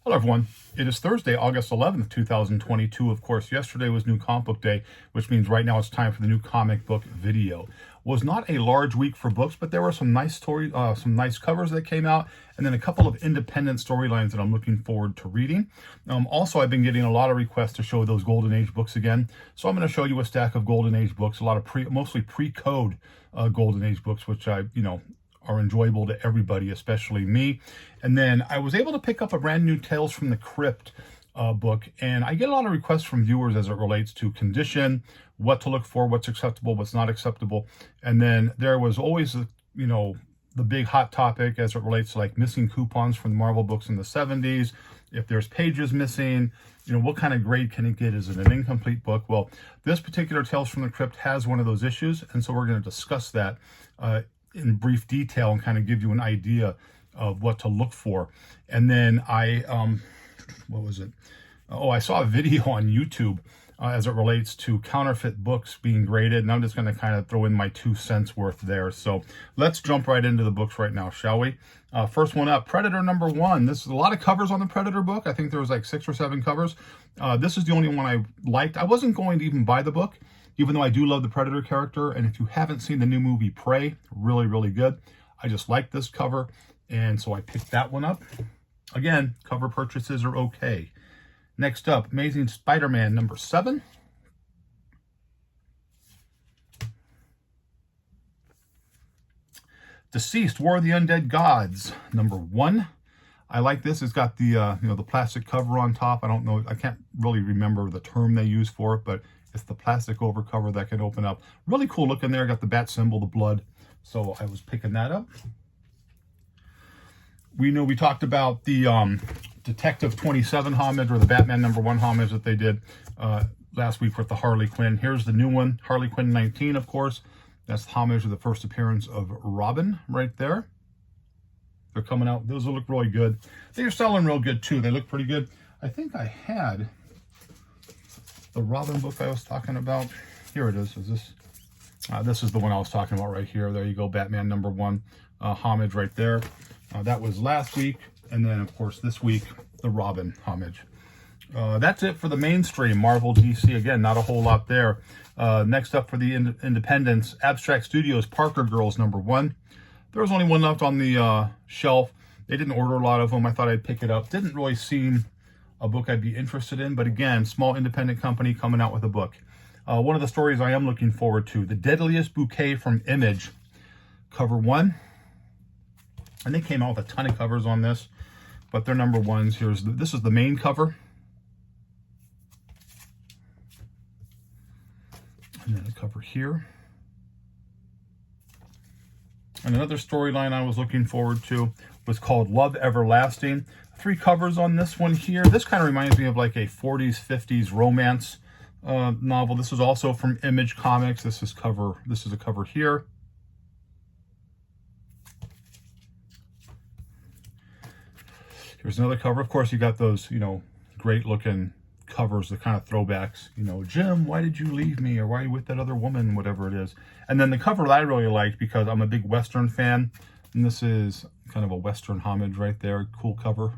Hello, everyone. It is Thursday, August 11th, 2022. Of course, yesterday was New Comic Book Day, which means right now it's time for the new comic book video. Was not a large week for books, but there were some nice some nice covers that came out, and then a couple of independent storylines that I'm looking forward to reading. Also, I've been getting a lot of requests to show those Golden Age books again, so I'm going to show you a stack of Golden Age books, a lot of mostly pre-code Golden Age books, which are enjoyable to everybody, especially me. And then I was able to pick up a brand new Tales from the Crypt book, and I get a lot of requests from viewers as it relates to condition, what to look for, what's acceptable, what's not acceptable. And then there was always, the big hot topic as it relates to like missing coupons from the Marvel books in the 70s. If there's pages missing, what kind of grade can it get? Is it an incomplete book? Well, this particular Tales from the Crypt has one of those issues, and so we're going to discuss that in brief detail and kind of give you an idea of what to look for. And then what was it? Oh, I saw a video on YouTube as it relates to counterfeit books being graded, and I'm just going to kind of throw in my 2 cents worth there. So let's jump right into the books right now, shall we? First one up, Predator #1. This is a lot of covers on the Predator book. I think there was like 6 or 7 covers. This is the only one I liked. I wasn't going to even buy the book, even though I do love the Predator character. And if you haven't seen the new movie Prey, really, really good. I just like this cover, and so I picked that one up. Again, cover purchases are okay. Next up, Amazing Spider-Man #7. Deceased, War of the Undead Gods #1. I like this. It's got the the plastic cover on top. I don't know. I can't really remember the term they use for it, but it's the plastic over cover that can open up. Really cool looking there. Got the bat symbol, the blood. So I was picking that up. We talked about the Detective 27 homage, or the Batman #1 homage that they did last week with the Harley Quinn. Here's the new one, Harley Quinn 19, of course. That's the homage of the first appearance of Robin right there. They're coming out. Those will look really good. They're selling real good too. They look pretty good. I think I had the Robin book I was talking about. Here it is. This is the one I was talking about right here. There you go, Batman #1 homage right there. That was last week, and then of course this week the Robin homage. That's it for the mainstream Marvel DC. Again, not a whole lot there. Next up for the independents, Abstract Studios Parker Girls #1. There was only one left on the shelf. They didn't order a lot of them. I thought I'd pick it up. Didn't really seem a book I'd be interested in, but again, small independent company coming out with a book. One of the stories I am looking forward to, The Deadliest Bouquet from Image, cover 1. And they came out with a ton of covers on this, but they're #1s. This is the main cover. And then the cover here. And another storyline I was looking forward to was called Love Everlasting. 3 covers on this one here. This kind of reminds me of like a 40s, 50s romance novel. This is also from Image Comics. This is a cover here. Here's another cover. Of course, you got those, great looking covers, the kind of throwbacks. Jim, why did you leave me? Or why are you with that other woman? Whatever it is. And then the cover that I really liked, because I'm a big Western fan, and this is kind of a Western homage right there. Cool cover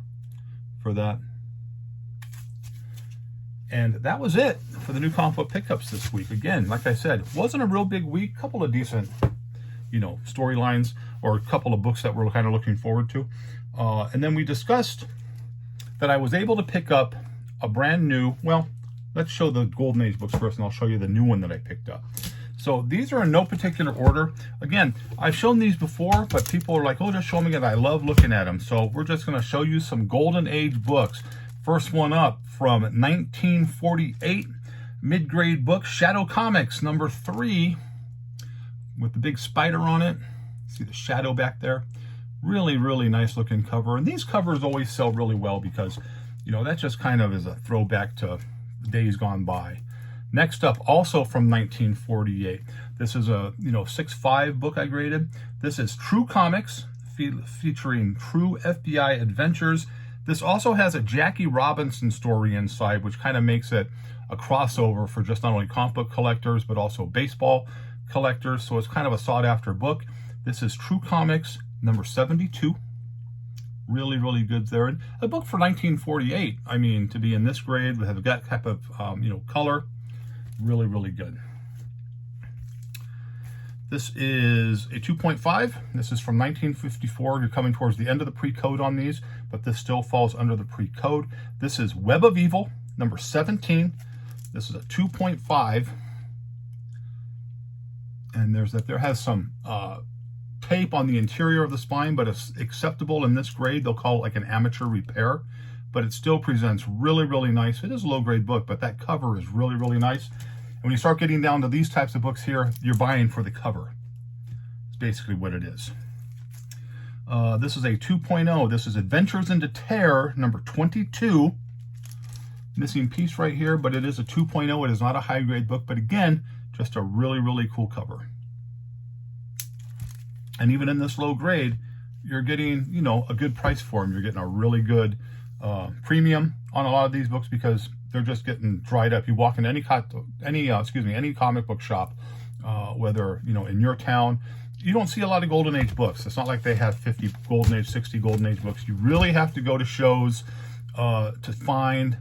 for that. And that was it for the new comic book pickups this week. Again, like I said, wasn't a real big week. Couple of decent, storylines, or a couple of books that we're kind of looking forward to. And then we discussed that I was able to pick up a brand new, well, let's show the Golden Age books first, and I'll show you the new one that I picked up. So these are in no particular order. Again, I've shown these before, but people are like, oh, just show me again. I love looking at them. So we're just going to show you some Golden Age books. First one up, from 1948, mid-grade book, Shadow Comics #3, with the big spider on it. See the shadow back there? Really, really nice looking cover. And these covers always sell really well because, that just kind of is a throwback to days gone by. Next up, also from 1948. This is a 6.5 book I graded. This is True Comics, featuring true FBI adventures. This also has a Jackie Robinson story inside, which kind of makes it a crossover for just not only comic book collectors, but also baseball collectors. So it's kind of a sought after book. This is True Comics #72. Really, really good there. And a book for 1948, I mean, to be in this grade, we have that type of, color, really, really good. This is a 2.5. This is from 1954. You're coming towards the end of the pre-code on these, but this still falls under the pre-code. This is Web of Evil, number 17. This is a 2.5. And there has some tape on the interior of the spine, but it's acceptable in this grade. They'll call it like an amateur repair, but it still presents really, really nice. It is a low-grade book, but that cover is really, really nice. And when you start getting down to these types of books here, you're buying for the cover. It's basically what it is. This is a 2.0. This is Adventures into Terror, number 22. Missing piece right here, but it is a 2.0. It is not a high-grade book, but again, just a really, really cool cover. And even in this low grade, you're getting, a good price for them. You're getting a really good premium on a lot of these books because they're just getting dried up. You walk in any comic book shop, whether, in your town, you don't see a lot of Golden Age books. It's not like they have 50 Golden Age, 60 Golden Age books. You really have to go to shows to find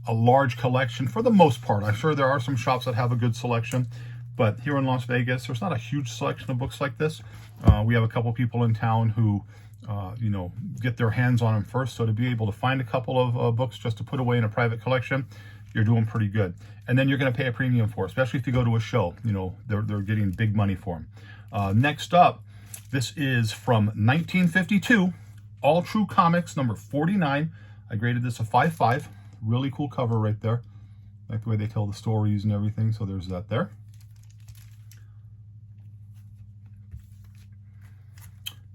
a large collection for the most part. I'm sure there are some shops that have a good selection, but here in Las Vegas, there's not a huge selection of books like this. We have a couple people in town who, get their hands on them first. So to be able to find a couple of books just to put away in a private collection, you're doing pretty good. And then you're going to pay a premium for it, especially if you go to a show. They're getting big money for them. Next up, this is from 1952, All True Comics, number 49. I graded this a 5.5. Really cool cover right there. Like the way they tell the stories and everything. So there's that there.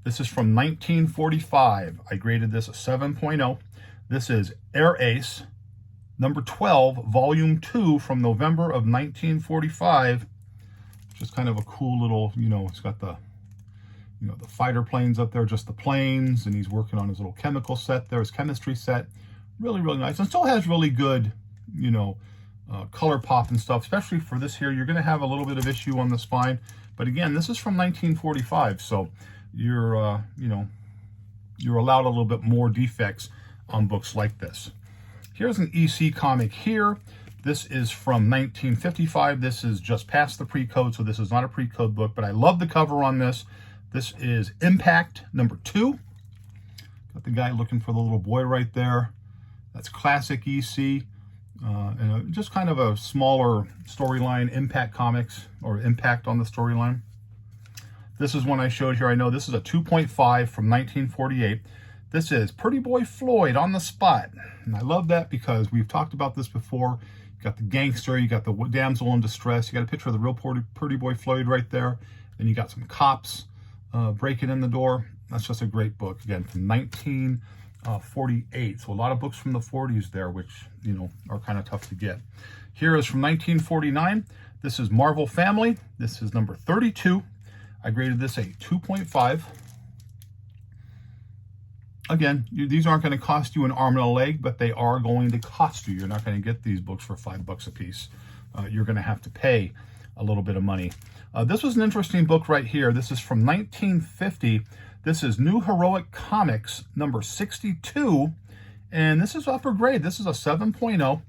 This is from 1945. I graded this a 7.0. This is Air Ace, number 12, volume 2 from November of 1945. Just kind of a cool little, it's got the, the fighter planes up there, just the planes, and he's working on his little chemical set there, his chemistry set. Really, really nice. And still has really good, color pop and stuff, especially for this here. You're going to have a little bit of issue on the spine. But again, this is from 1945, so you're, you're allowed a little bit more defects on books like this. Here's an EC comic here. This is from 1955. This is just past the pre-code, so this is not a pre-code book, but I love the cover on this. This is Impact, number 2. Got the guy looking for the little boy right there. That's classic EC, and just kind of a smaller storyline, Impact Comics, or Impact on the storyline. This is one I showed here. I know this is a 2.5 from 1948. This is Pretty Boy Floyd on the Spot. And I love that because we've talked about this before. You got the gangster, you got the damsel in distress, you got a picture of the real Pretty Boy Floyd right there, and you got some cops breaking in the door. That's just a great book, again, from 1948. So a lot of books from the 40s there, which, are kind of tough to get. Here is from 1949. This is Marvel Family. This is number 32. I graded this a 2.5. Again, these aren't going to cost you an arm and a leg, but they are going to cost you. You're not going to get these books for $5 a piece. You're going to have to pay a little bit of money. This was an interesting book right here. This is from 1950. This is New Heroic Comics, number 62. And this is upper grade. This is a 7.0.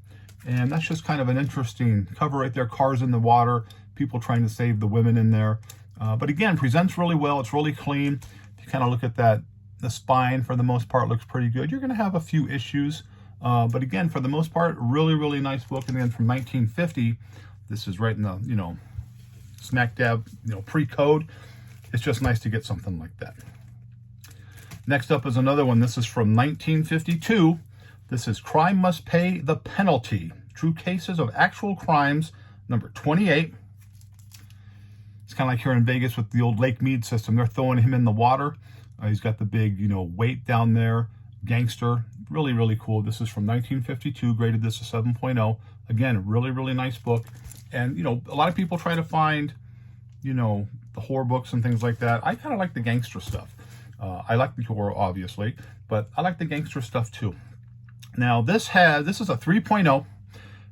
And that's just kind of an interesting cover right there. Cars in the water, people trying to save the women in there. But again, presents really well. It's really clean. If you kind of look at that, the spine for the most part looks pretty good. You're going to have a few issues. But again, for the most part, really, really nice book. And then from 1950, this is right in the, smack dab, pre-code. It's just nice to get something like that. Next up is another one. This is from 1952. This is Crime Must Pay the Penalty. True Cases of Actual Crimes, number 28. It's kind of like here in Vegas with the old Lake Mead system. They're throwing him in the water. He's got the big, weight down there. Gangster. Really, really cool. This is from 1952. Graded this a 7.0. Again, really, really nice book. And, a lot of people try to find, the horror books and things like that. I kind of like the gangster stuff. I like the horror, obviously, but I like the gangster stuff too. Now, this is a 3.0,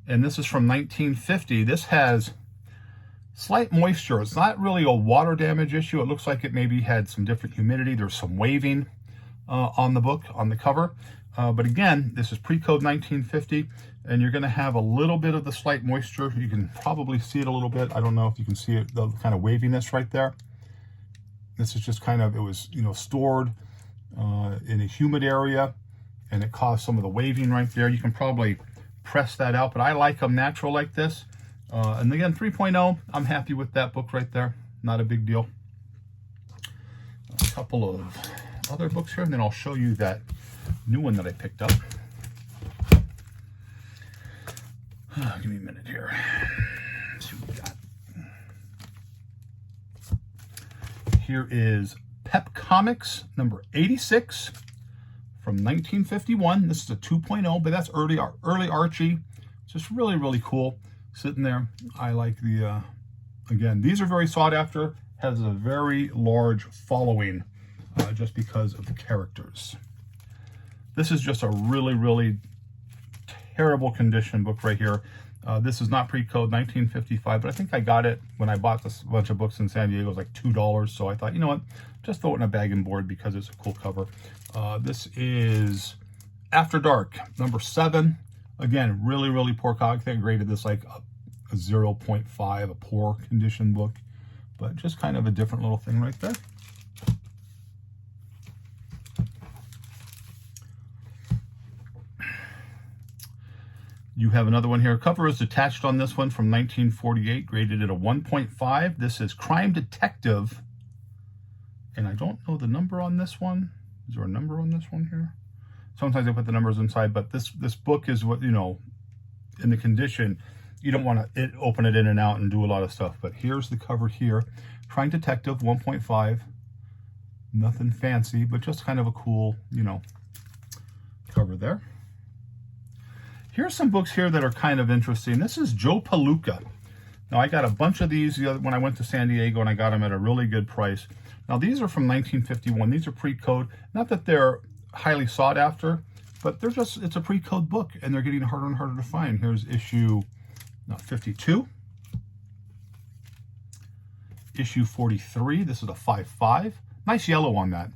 and this is from 1950. This has slight moisture. It's not really a water damage issue. It looks like it maybe had some different humidity. There's some waving on the book, on the cover. But again, this is pre-code 1950, and you're going to have a little bit of the slight moisture. You can probably see it a little bit. I don't know if you can see it, the kind of waviness right there. This is just kind of, it was, stored in a humid area, and it caused some of the waving right there. You can probably press that out, but I like them natural like this. And again, 3.0, I'm happy with that book right there. Not a big deal. A couple of other books here, and then I'll show you that new one that I picked up. Give me a minute here. Let's see what we got. Here is Pep Comics number 86 from 1951. This is a 2.0, but that's early Archie. It's just really, really cool. Sitting there. I like the, again, these are very sought after. Has a very large following just because of the characters. This is just a really, really terrible condition book right here. This is not pre-code 1955, but I think I got it when I bought this bunch of books in San Diego. It was like $2. So I thought, you know what, just throw it in a bag and board because it's a cool cover. This is After Dark, number 7. Again, really, really poor copy. I think I graded this like a 0.5, a poor condition book, but just kind of a different little thing right there. You have another one here. Cover is attached on this one from 1948, graded at a 1.5. This is Crime Detective, and I don't know the number on this one. Is there a number on this one here? Sometimes I put the numbers inside, but this book is what, in the condition, you don't want to open it in and out and do a lot of stuff. But here's the cover here. Crime Detective 1.5. Nothing fancy, but just kind of a cool, cover there. Here's some books here that are kind of interesting. This is Joe Palooka. Now, I got a bunch of these when I went to San Diego, and I got them at a really good price. Now, these are from 1951. These are pre-code. Not that they're highly sought after, but they're just, it's a pre-code book, and they're getting harder and harder to find. Here's issue 52. Issue 43. This is a 5.5. Nice yellow on that.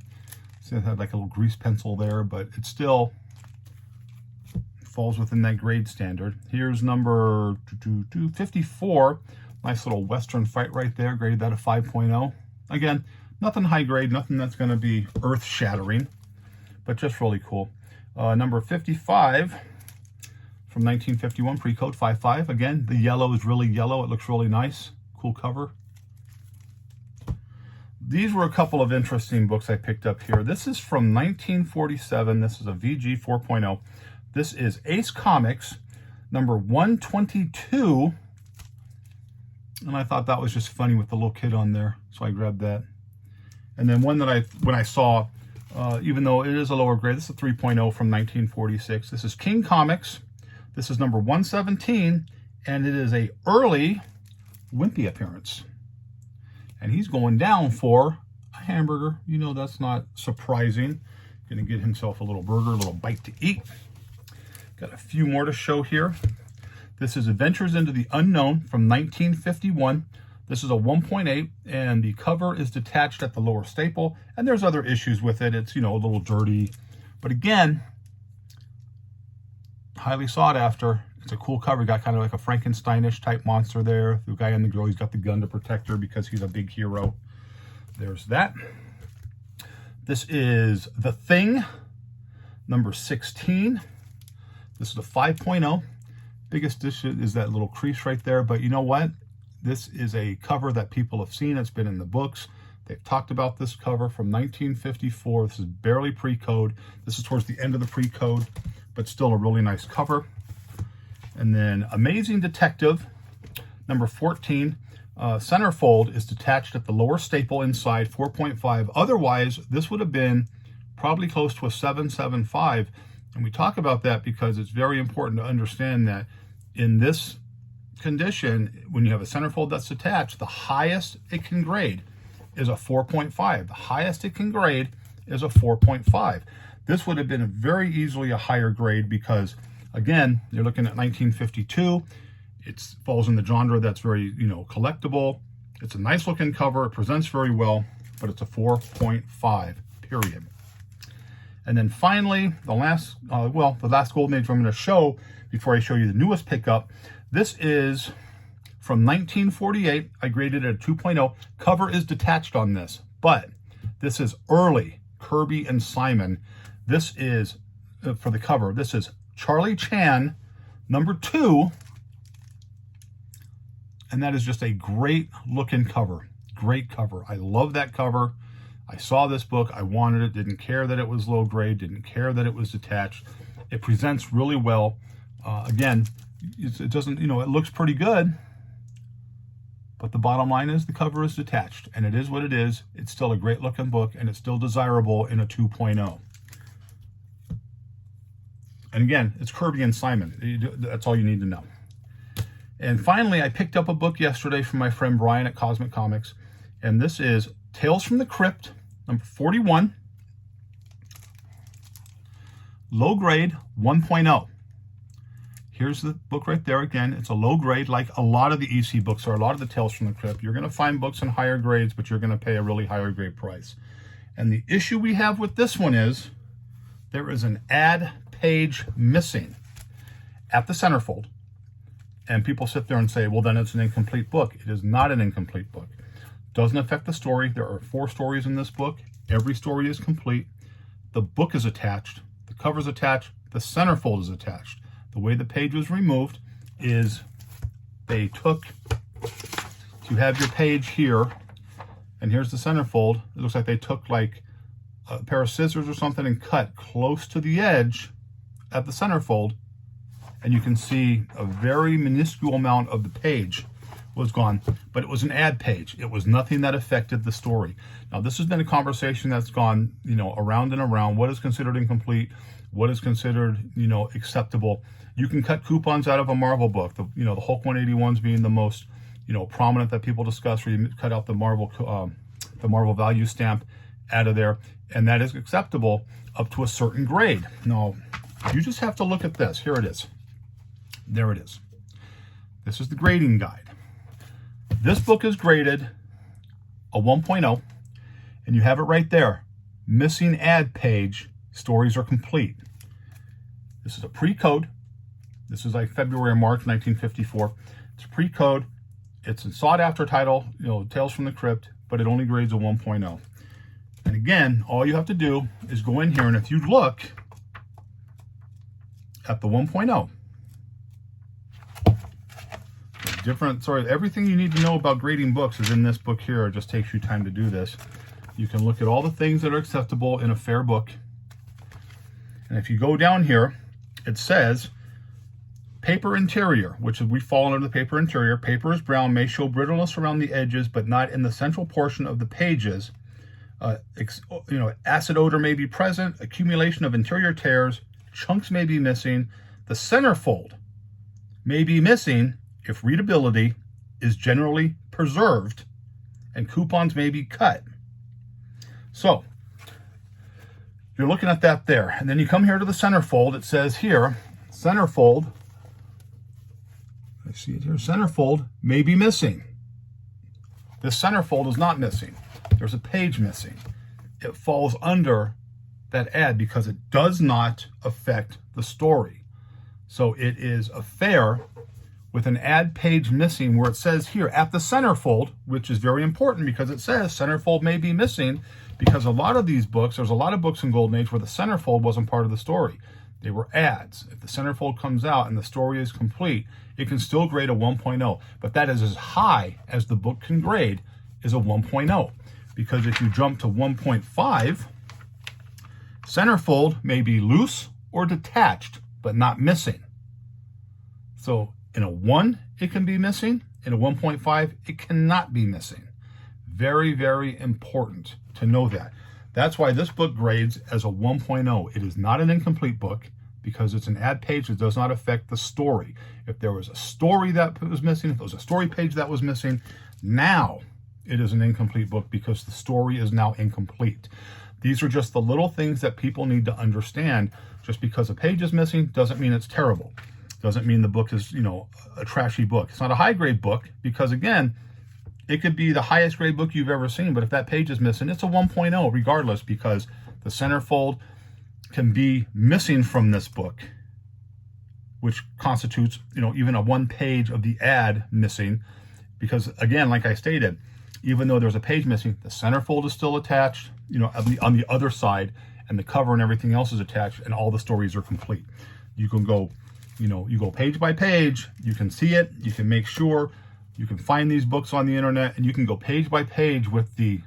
So it had like a little grease pencil there, but it still falls within that grade standard. Here's number 54. Nice little Western fight right there. Graded that a 5.0. Again, nothing high grade, nothing that's going to be earth-shattering, but just really cool. Number 55 from 1951, pre-code 5.5. Again, the yellow is really yellow. It looks really nice. Cool cover. These were a couple of interesting books I picked up here. This is from 1947. This is a VG 4.0. This is Ace Comics, number 122. And I thought that was just funny with the little kid on there, so I grabbed that. And then one that when I saw, even though it is a lower grade, this is a 3.0 from 1946. This is King Comics. This is number 117, and it is a early Wimpy appearance. And he's going down for a hamburger. That's not surprising. Gonna get himself a little burger, a little bite to eat. Got a few more to show here. This is Adventures into the Unknown from 1951. This is a 1.8, and the cover is detached at the lower staple, and there's other issues with it. It's, a little dirty, but again, highly sought after. It's a cool cover. Got kind of like a Frankensteinish type monster there. The guy and the girl, he's got the gun to protect her because he's a big hero. There's that. This is The Thing, number 16. This is a 5.0. Biggest issue is that little crease right there, but you know what? This is a cover that people have seen. It's been in the books. They've talked about this cover from 1954. This is barely pre-code. This is towards the end of the pre-code, but still a really nice cover. And then Amazing Detective, number 14. Centerfold is detached at the lower staple inside, 4.5. Otherwise, this would have been probably close to a 7.75. And we talk about that because it's very important to understand that in this condition, when you have a centerfold that's attached, the highest it can grade is a 4.5. The highest it can grade is a 4.5. This would have been very easily a higher grade because, again, you're looking at 1952. It falls in the genre that's very, collectible. It's a nice looking cover. It presents very well, but it's a 4.5, period. And then finally, the last Golden Age I'm going to show before I show you the newest pickup. This is from 1948. I graded it a 2.0. Cover is detached on this, but this is early Kirby and Simon. This is, for the cover, this is Charlie Chan, #2. And that is just a great looking cover. Great cover. I love that cover. I saw this book. I wanted it. Didn't care that it was low grade. Didn't care that it was detached. It presents really well. Again, it doesn't, it looks pretty good. But the bottom line is the cover is detached. And it is what it is. It's still a great looking book. And it's still desirable in a 2.0. And again, it's Kirby and Simon. That's all you need to know. And finally, I picked up a book yesterday from my friend Brian at Cosmic Comics. And this is Tales from the Crypt, #41. Low grade 1.0. Here's the book right there. Again, it's a low grade, like a lot of the EC books are, a lot of the Tales from the Crypt. You're going to find books in higher grades, but you're going to pay a really higher grade price. And the issue we have with this one is there is an ad page missing at the centerfold. And people sit there and say, well, then it's an incomplete book. It is not an incomplete book. Doesn't affect the story. There are 4 stories in this book. Every story is complete. The book is attached. The cover is attached. The centerfold is attached. The way the page was removed is they took, you have your page here, and here's the centerfold. It looks like they took like a pair of scissors or something and cut close to the edge at the centerfold, and you can see a very minuscule amount of the page was gone, but it was an ad page. It was nothing that affected the story. Now, this has been a conversation that's gone, around and around. What is considered incomplete? What is considered, acceptable? You can cut coupons out of a Marvel book. The Hulk 181s being the most, prominent that people discuss, where you cut out the Marvel value stamp out of there, and that is acceptable up to a certain grade. Now, you just have to look at this. Here it is. There it is. This is the grading guide. This book is graded a 1.0, and you have it right there. Missing ad page, stories are complete. This is a pre-code. This is like February or March 1954. It's a pre-code. It's a sought-after title, Tales from the Crypt, but it only grades a 1.0. And again, all you have to do is go in here, and if you look at the 1.0, everything you need to know about grading books is in this book here. It just takes you time to do this. You can look at all the things that are acceptable in a fair book. And if you go down here, it says paper interior, which is, we fall under the paper interior. Paper is brown, may show brittleness around the edges, but not in the central portion of the pages. Acid odor may be present, accumulation of interior tears, chunks may be missing. The centerfold may be missing if readability is generally preserved, and coupons may be cut. So you're looking at that there. And then you come here to the centerfold. It says here, centerfold, I see it here, centerfold may be missing. This centerfold is not missing. There's a page missing. It falls under that ad because it does not affect the story. So it is a fair with an ad page missing, where it says here at the centerfold, which is very important because it says centerfold may be missing, because a lot of these books, there's a lot of books in Golden Age where the centerfold wasn't part of the story. They were ads. If the centerfold comes out and the story is complete, it can still grade a 1.0, but that is as high as the book can grade, is a 1.0. Because if you jump to 1.5, centerfold may be loose or detached, but not missing. So in a 1, it can be missing. In a 1.5, it cannot be missing. Very, very important to know that. That's why this book grades as a 1.0. It is not an incomplete book because it's an ad page that does not affect the story. If there was a story that was missing, if there was a story page that was missing, now it is an incomplete book because the story is now incomplete. These are just the little things that people need to understand. Just because a page is missing doesn't mean it's terrible. Doesn't mean the book is, a trashy book. It's not a high grade book because, again, it could be the highest grade book you've ever seen, but if that page is missing, it's a 1.0 regardless, because the centerfold can be missing from this book, which constitutes, even a one page of the ad missing, because again, like I stated, even though there's a page missing, the centerfold is still attached, on the other side, and the cover and everything else is attached, and all the stories are complete. You can go, you go page by page, you can see it, you can make sure, you can find these books on the internet, and you can go page by page with the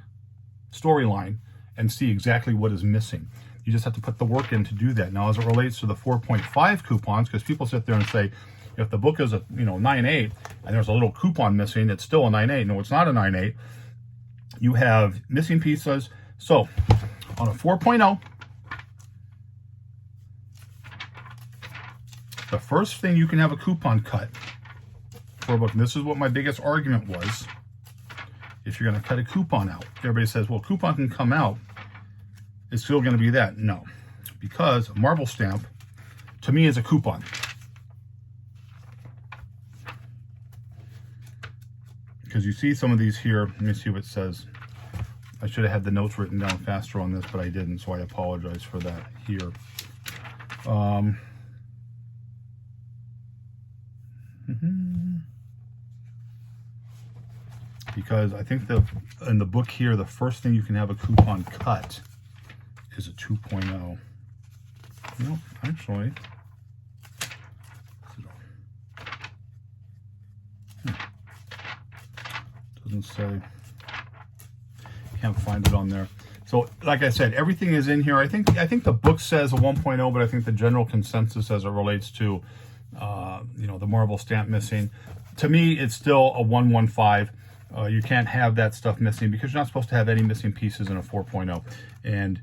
storyline and see exactly what is missing. You just have to put the work in to do that. Now, as it relates to the 4.5 coupons, because people sit there and say, if the book is a 9.8 and there's a little coupon missing, it's still a 9.8. No, it's not a 9.8. You have missing pieces. So on a 4.0, the first thing you can have a coupon cut for a book, and this is what my biggest argument was, if you're going to cut a coupon out. Everybody says, well, coupon can come out. It's still going to be that. No, because a marble stamp, to me, is a coupon. Because you see some of these here. Let me see what it says. I should have had the notes written down faster on this, but I didn't, so I apologize for that here. Because I think in the book here, the first thing you can have a coupon cut is a 2.0. No, actually. Doesn't say. Can't find it on there. So, like I said, everything is in here. I think the book says a 1.0, but I think the general consensus as it relates to, the marble stamp missing, to me, it's still a 1.15. You can't have that stuff missing because you're not supposed to have any missing pieces in a 4.0. And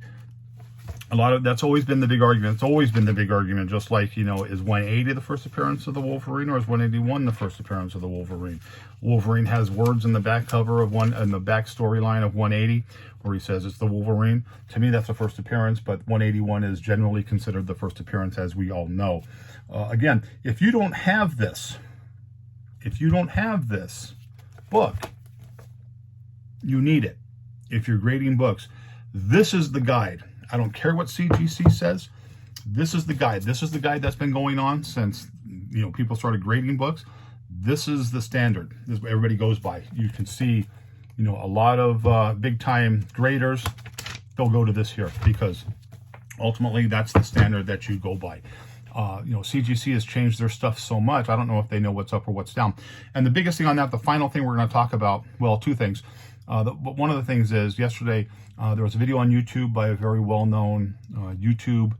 that's always been the big argument. It's always been the big argument, just like, is 180 the first appearance of the Wolverine, or is 181 the first appearance of the Wolverine? Wolverine has words in the back cover of in the back storyline of 180, where he says it's the Wolverine. To me, that's the first appearance, but 181 is generally considered the first appearance, as we all know. Again, if you don't have this book, you need it. If you're grading books, this is the guide. I don't care what CGC says. This is the guide. This is the guide that's been going on since, people started grading books. This is the standard. This is what everybody goes by. You can see, a lot of big time graders, they'll go to this here because ultimately that's the standard that you go by. CGC has changed their stuff so much. I don't know if they know what's up or what's down. And the biggest thing on that, the final thing we're going to talk about, well, two things. But one of the things is yesterday there was a video on YouTube by a very well-known YouTube,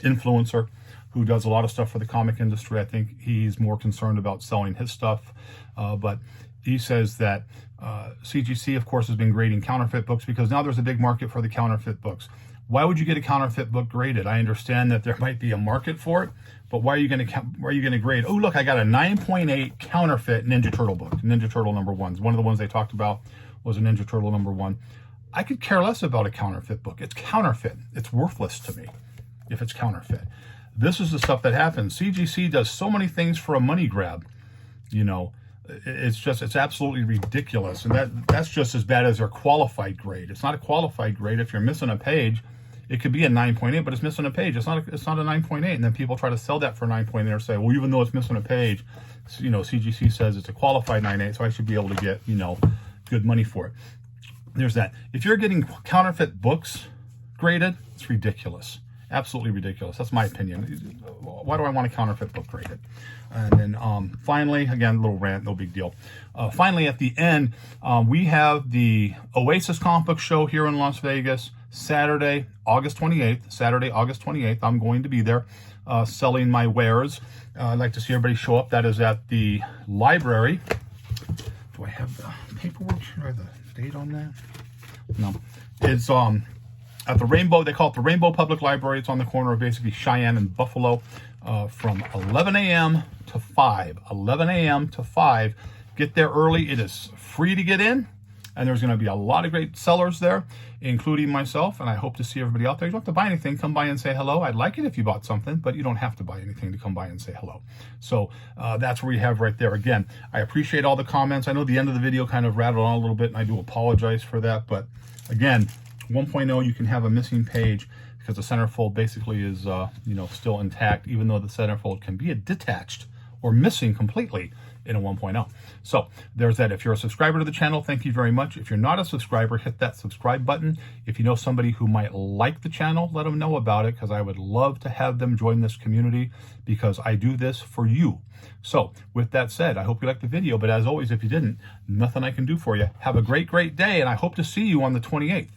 influencer who does a lot of stuff for the comic industry. I think he's more concerned about selling his stuff, but he says that CGC, of course, has been grading counterfeit books because now there's a big market for the counterfeit books. Why would you get a counterfeit book graded? I understand that there might be a market for it, but why are you going to grade? Oh, look, I got a 9.8 counterfeit Ninja Turtle book, Ninja Turtle #1. One of the ones they talked about was a Ninja Turtle #1. I could care less about a counterfeit book. It's counterfeit. It's worthless to me if it's counterfeit. This is the stuff that happens. CGC does so many things for a money grab. It's absolutely ridiculous. And that's just as bad as their qualified grade. It's not a qualified grade. If you're missing a page, it could be a 9.8, but it's missing a page. It's not a 9.8. And then people try to sell that for 9.8 or say, well, even though it's missing a page, CGC says it's a qualified 9.8, so I should be able to get, good money for it. There's that. If you're getting counterfeit books graded, it's ridiculous. Absolutely ridiculous. That's my opinion. Why do I want a counterfeit book graded? And then finally, again, a little rant, no big deal. Finally, at the end, we have the Oasis Comic Book Show here in Las Vegas, Saturday, August 28th. I'm going to be there selling my wares. I'd like to see everybody show up. That is at the library. Do I have the paperwork here? The date on that? No. It's at the Rainbow. They call it the Rainbow Public Library. It's on the corner of basically Cheyenne and Buffalo from 11 a.m. to 5. 11 a.m. to 5. Get there early. It is free to get in. And there's going to be a lot of great sellers there, including myself. And I hope to see everybody out there. You don't have to buy anything. Come by and say hello. I'd like it if you bought something, but you don't have to buy anything to come by and say hello. So that's where you have right there. Again, I appreciate all the comments. I know the end of the video kind of rattled on a little bit, and I do apologize for that. But again, 1.0, you can have a missing page because the centerfold basically is, still intact, even though the centerfold can be detached or missing completely in a 1.0. So there's that. If you're a subscriber to the channel, thank you very much. If you're not a subscriber, hit that subscribe button. If you know somebody who might like the channel, let them know about it, because I would love to have them join this community, because I do this for you. So with that said, I hope you liked the video, but as always, if you didn't, nothing I can do for you. Have a great, great day, and I hope to see you on the 28th.